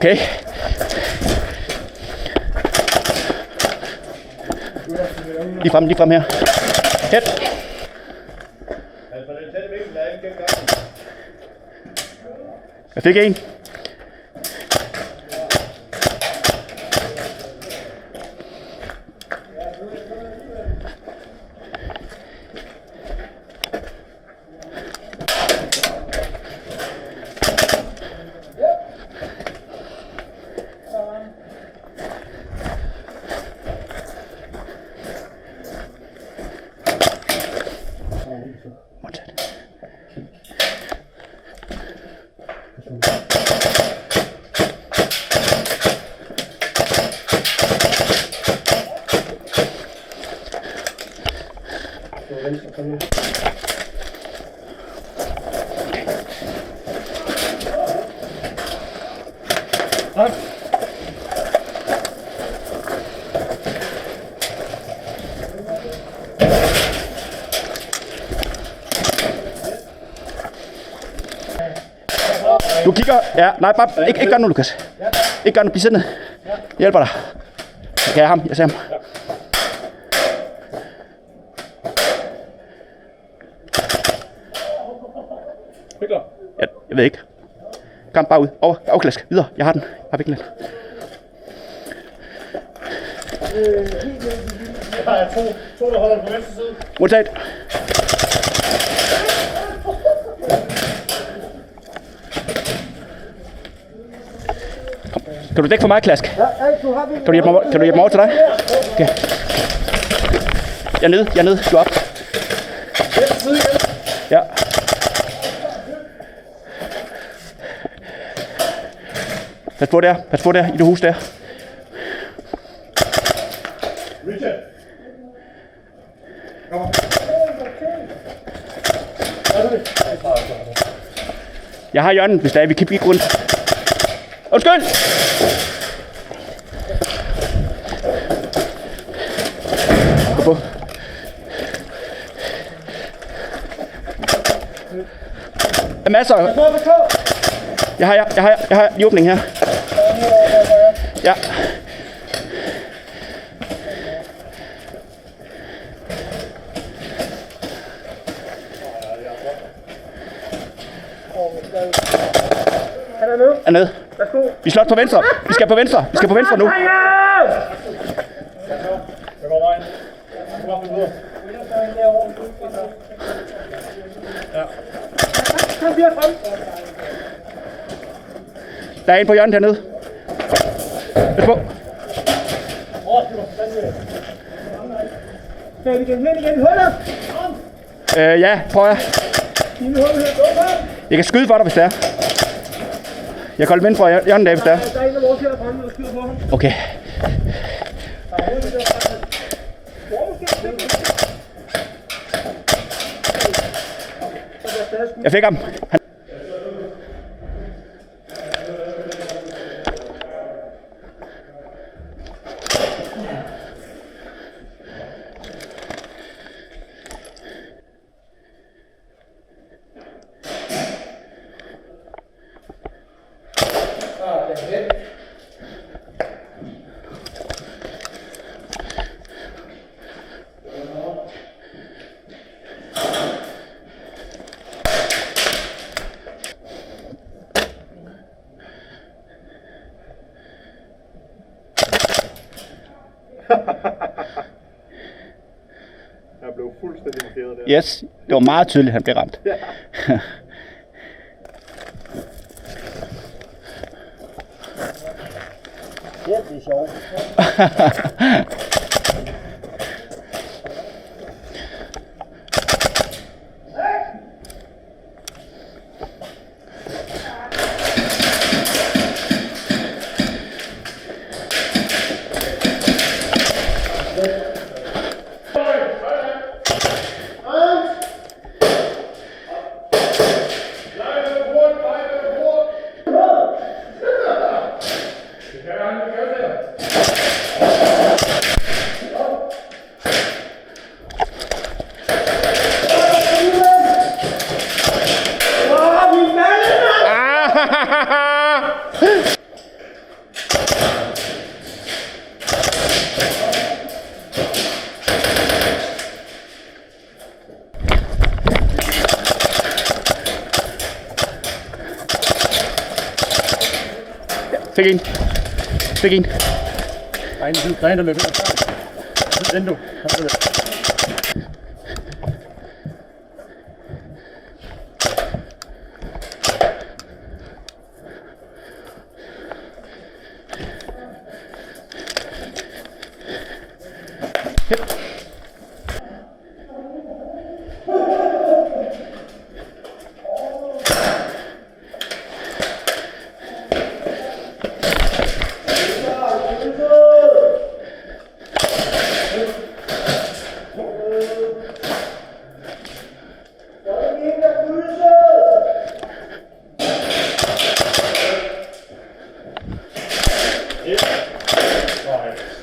Okay. Lige frem her. Hæt. Jeg fik en. Du kigger, ja, nej, bare ikke gør nu, Lukas. Ikke gør nu, bliv siddende. Jeg hjælper dig. Okay, jeg ser ham. Jeg ved ikke. Kom bare ud. Overklask. Videre. Jeg har den. Bare væk lidt. Jeg har to, der holder på venstre side. Modtaget. Kom. Kan du dække for mig, Klask? Kan du hjælpe mig over til dig? Okay. Jeg er nede. Du er op. Ja. Pas på der, i det hus der. Jeg har hjørnet, hvis der er, vi kan blive rundt. Undskyld! Gå på. Der er masser. Jeg har i åbningen her. Ja. Er nede. Vi slås på venstre. Vi skal på venstre nu. Jeg går vejen. Ja. Kom her frem. Der er en på hjørnet hernede. Pas på. Kan vi igen huller? Ja, prøv jeg. Jeg kan skyde for dig, hvis det er. Jeg kan holde vind fra hjørnet af, hvis det er. Der er en af vores her fremme, der skyder på ham. Okay. Jeg fik ham. Jeg blev fuldstændig markeret der. Yes, det var meget tydeligt, han blev ramt. Ja. Det er sjovt. Fik en. Fik en. Der er en, der løber ind. Den du.